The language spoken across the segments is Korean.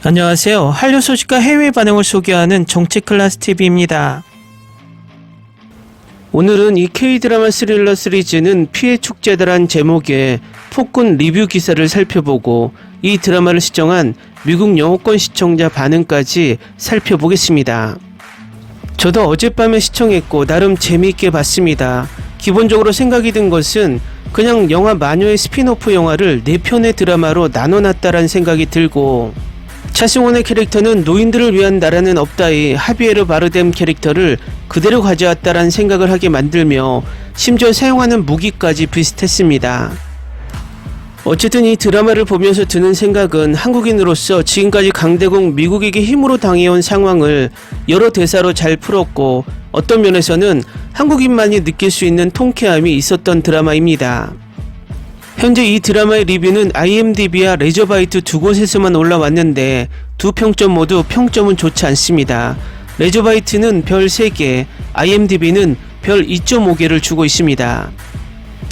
안녕하세요. 한류 소식과 해외 반응을 소개하는 정치클래스TV입니다. 오늘은 이 K드라마 스릴러 시리즈는 피해 축제다란 제목의 폭군 리뷰 기사를 살펴보고 이 드라마를 시청한 미국 영어권 시청자 반응까지 살펴보겠습니다. 저도 어젯밤에 시청했고 나름 재미있게 봤습니다. 기본적으로 생각이 든 것은 그냥 영화 마녀의 스핀오프 영화를 4편의 드라마로 나눠놨다라는 생각이 들고, 차승원의 캐릭터는 노인들을 위한 나라는 없다의 하비에르 바르뎀 캐릭터를 그대로 가져왔다라는 생각을 하게 만들며 심지어 사용하는 무기까지 비슷했습니다. 어쨌든 이 드라마를 보면서 드는 생각은 한국인으로서 지금까지 강대국 미국에게 힘으로 당해온 상황을 여러 대사로 잘 풀었고, 어떤 면에서는 한국인만이 느낄 수 있는 통쾌함이 있었던 드라마입니다. 현재 이 드라마의 리뷰는 IMDb와 레저바이트 두 곳에서만 올라왔는데 두 평점 모두 평점은 좋지 않습니다. 레저바이트는 별 3개, IMDb는 별 2.5개를 주고 있습니다.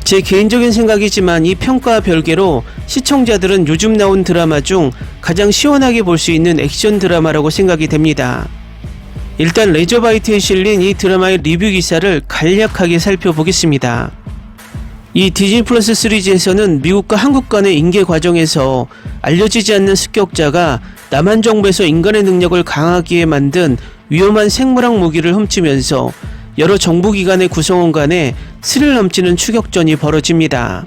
제 개인적인 생각이지만 이 평가와 별개로 시청자들은 요즘 나온 드라마 중 가장 시원하게 볼 수 있는 액션 드라마라고 생각이 됩니다. 일단 레저바이트에 실린 이 드라마의 리뷰 기사를 간략하게 살펴보겠습니다. 이 디즈니 플러스 시리즈에서는 미국과 한국 간의 인계 과정에서 알려지지 않는 습격자가 남한 정부에서 인간의 능력을 강하게 만든 위험한 생물학 무기를 훔치면서 여러 정부기관의 구성원 간에 스릴 넘치는 추격전이 벌어집니다.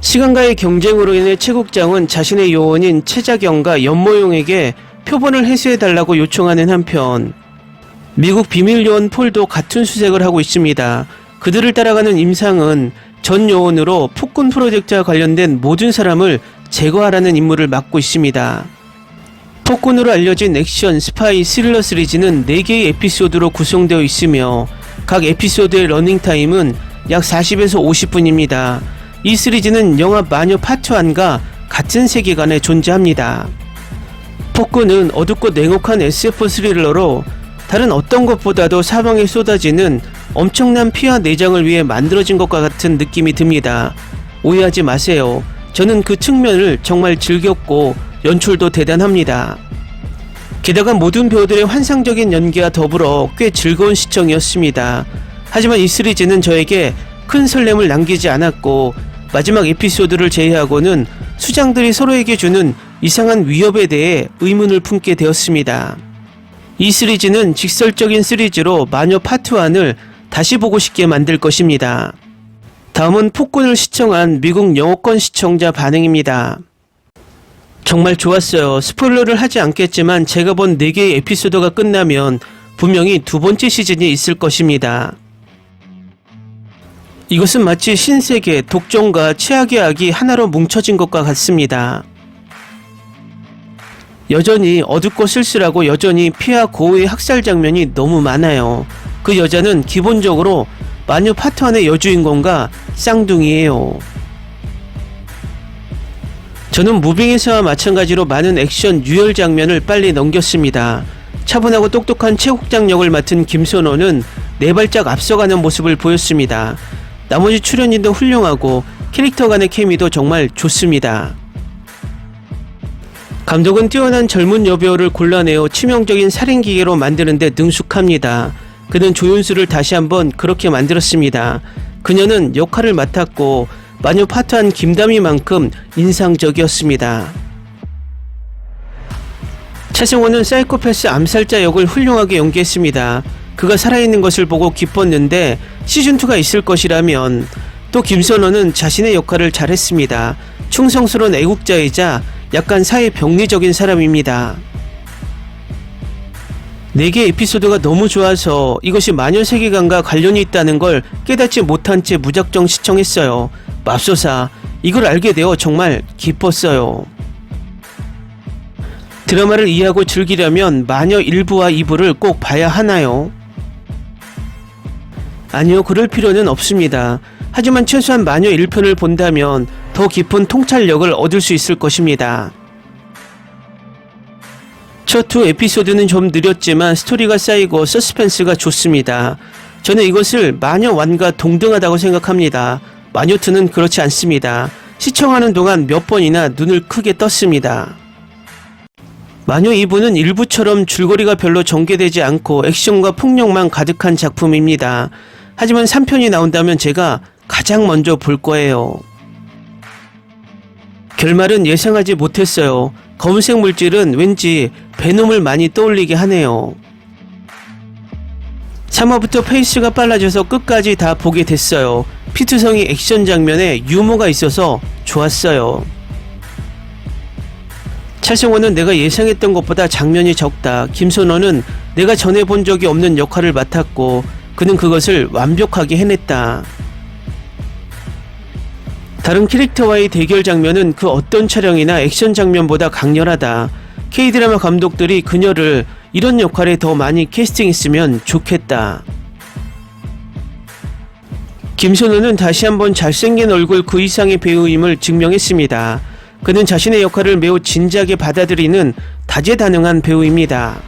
시간과의 경쟁으로 인해 최 국장은 자신의 요원인 최자경과 연모용에게 표본을 회수해달라고 요청하는 한편, 미국 비밀요원 폴도 같은 수색을 하고 있습니다. 그들을 따라가는 임상은 전 요원으로 폭군 프로젝트와 관련된 모든 사람을 제거하라는 임무를 맡고 있습니다. 폭군으로 알려진 액션, 스파이, 스릴러 시리즈는 4개의 에피소드로 구성되어 있으며 각 에피소드의 러닝타임은 약 40에서 50분입니다. 이 시리즈는 영화 마녀 파트 1과 같은 세계관에 존재합니다. 폭군은 어둡고 냉혹한 SF 스릴러로 다른 어떤 것보다도 사방에 쏟아지는 엄청난 피와 내장을 위해 만들어진 것과 같은 느낌이 듭니다. 오해하지 마세요. 저는 그 측면을 정말 즐겼고 연출도 대단합니다. 게다가 모든 배우들의 환상적인 연기와 더불어 꽤 즐거운 시청이었습니다. 하지만 이 시리즈는 저에게 큰 설렘을 남기지 않았고, 마지막 에피소드를 제외하고는 수장들이 서로에게 주는 이상한 위협에 대해 의문을 품게 되었습니다. 이 시리즈는 직설적인 시리즈로 마녀 파트 1을 다시 보고 싶게 만들 것입니다. 다음은 폭군을 시청한 미국 영어권 시청자 반응입니다. 정말 좋았어요. 스포일러를 하지 않겠지만 제가 본 4개의 에피소드가 끝나면 분명히 두 번째 시즌이 있을 것입니다. 이것은 마치 신세계, 독점과 최악의 악이 하나로 뭉쳐진 것과 같습니다. 여전히 어둡고 쓸쓸하고 여전히 피와 고우의 학살 장면이 너무 많아요. 그 여자는 기본적으로 마녀 파트 1의 여주인공과 쌍둥이에요. 저는 무빙에서와 마찬가지로 많은 액션 유혈 장면을 빨리 넘겼습니다. 차분하고 똑똑한 최국장 역을 맡은 김선호는 4발짝 앞서가는 모습을 보였습니다. 나머지 출연진도 훌륭하고 캐릭터 간의 케미도 정말 좋습니다. 감독은 뛰어난 젊은 여배우를 골라내어 치명적인 살인기계로 만드는데 능숙합니다. 그는 조윤수를 다시 한번 그렇게 만들었습니다. 그녀는 역할을 맡았고 마녀 파트 1 김다미만큼 인상적이었습니다. 차승원은 사이코패스 암살자 역을 훌륭하게 연기했습니다. 그가 살아있는 것을 보고 기뻤는데 시즌2가 있을 것이라면, 또 김선호는 자신의 역할을 잘했습니다. 충성스러운 애국자이자 약간 사회 병리적인 사람입니다. 4개 에피소드가 너무 좋아서 이것이 마녀 세계관과 관련이 있다는 걸 깨닫지 못한 채 무작정 시청했어요. 맙소사, 이걸 알게 되어 정말 기뻤어요. 드라마를 이해하고 즐기려면 마녀 1부와 2부를 꼭 봐야 하나요? 아니요, 그럴 필요는 없습니다. 하지만 최소한 마녀 1편을 본다면 더 깊은 통찰력을 얻을 수 있을 것입니다. 첫 2 에피소드는 좀 느렸지만 스토리가 쌓이고 서스펜스가 좋습니다. 저는 이것을 마녀 1과 동등하다고 생각합니다. 마녀 2는 그렇지 않습니다. 시청하는 동안 몇 번이나 눈을 크게 떴습니다. 마녀 2부는 일부처럼 줄거리가 별로 전개되지 않고 액션과 폭력만 가득한 작품입니다. 하지만 3편이 나온다면 제가 가장 먼저 볼 거예요. 결말은 예상하지 못했어요. 검은색 물질은 왠지 베놈을 많이 떠올리게 하네요. 3화부터 페이스가 빨라져서 끝까지 다 보게 됐어요. 피투성이 액션 장면에 유머가 있어서 좋았어요. 차승원은 내가 예상했던 것보다 장면이 적다. 김선호는 내가 전에 본 적이 없는 역할을 맡았고 그는 그것을 완벽하게 해냈다. 다른 캐릭터와의 대결 장면은 그 어떤 촬영이나 액션 장면보다 강렬하다. K드라마 감독들이 그녀를 이런 역할에 더 많이 캐스팅했으면 좋겠다. 김선호는 다시 한번 잘생긴 얼굴 그 이상의 배우임을 증명했습니다. 그는 자신의 역할을 매우 진지하게 받아들이는 다재다능한 배우입니다.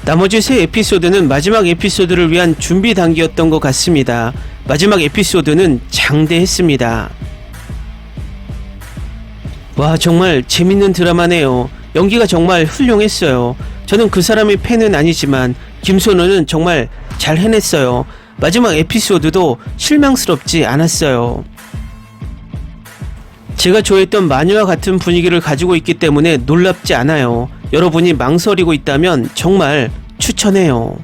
나머지 세 에피소드는 마지막 에피소드를 위한 준비 단계였던 것 같습니다. 마지막 에피소드는 장대했습니다. 와, 정말 재밌는 드라마네요. 연기가 정말 훌륭했어요. 저는 그 사람의 팬은 아니지만 김선호는 정말 잘 해냈어요. 마지막 에피소드도 실망스럽지 않았어요. 제가 좋아했던 마녀와 같은 분위기를 가지고 있기 때문에 놀랍지 않아요. 여러분이 망설이고 있다면 정말 추천해요.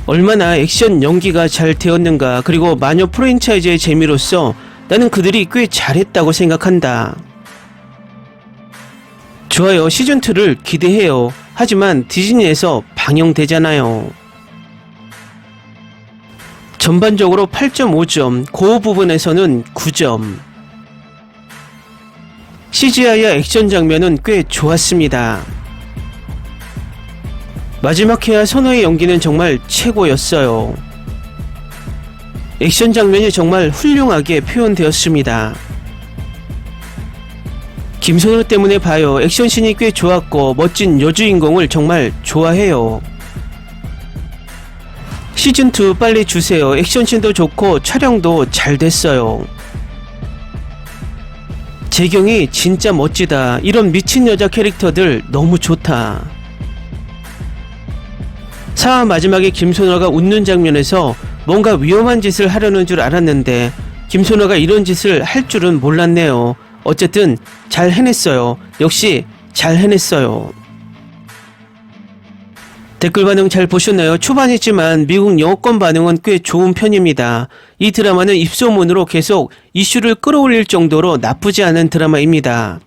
얼마나 액션 연기가 잘 되었는가. 그리고 마녀 프랜차이즈의 재미로서 나는 그들이 꽤 잘했다고 생각한다. 좋아요. 시즌2를 기대해요. 하지만 디즈니에서 방영되잖아요. 전반적으로 8.5점, 고어 부분에서는 9점. CGI와 액션 장면은 꽤 좋았습니다. 마지막 회와 선호의 연기는 정말 최고였어요. 액션 장면이 정말 훌륭하게 표현되었습니다. 김선호 때문에 봐요. 액션씬이 꽤 좋았고 멋진 여주인공을 정말 좋아해요. 시즌2 빨리 주세요. 액션씬도 좋고 촬영도 잘 됐어요. 재경이 진짜 멋지다. 이런 미친 여자 캐릭터들 너무 좋다. 4화 마지막에 김선호가 웃는 장면에서 뭔가 위험한 짓을 하려는 줄 알았는데 김선호가 이런 짓을 할 줄은 몰랐네요. 어쨌든 잘 해냈어요. 역시 잘 해냈어요. 댓글 반응 잘 보셨나요? 초반이지만 미국 영어권 반응은 꽤 좋은 편입니다. 이 드라마는 입소문으로 계속 이슈를 끌어올릴 정도로 나쁘지 않은 드라마입니다.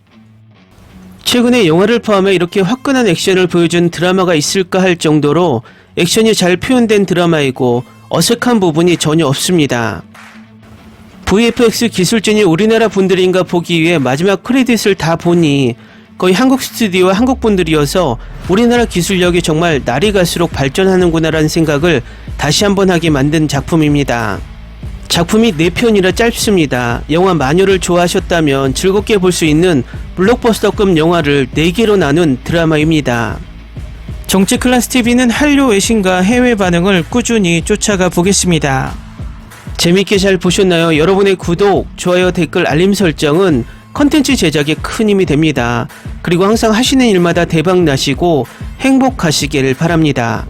최근에 영화를 포함해 이렇게 화끈한 액션을 보여준 드라마가 있을까 할 정도로 액션이 잘 표현된 드라마이고 어색한 부분이 전혀 없습니다. VFX 기술진이 우리나라 분들인가 보기 위해 마지막 크레딧을 다 보니 거의 한국 스튜디오와 한국 분들이어서 우리나라 기술력이 정말 날이 갈수록 발전하는구나 라는 생각을 다시 한번 하게 만든 작품입니다. 작품이 4편이라 짧습니다. 영화 마녀를 좋아하셨다면 즐겁게 볼 수 있는 블록버스터급 영화를 4개로 나눈 드라마입니다. 정치클래스TV는 한류 외신과 해외 반응을 꾸준히 쫓아가 보겠습니다. 재밌게 잘 보셨나요? 여러분의 구독, 좋아요, 댓글, 알림 설정은 컨텐츠 제작에 큰 힘이 됩니다. 그리고 항상 하시는 일마다 대박 나시고 행복하시길 바랍니다.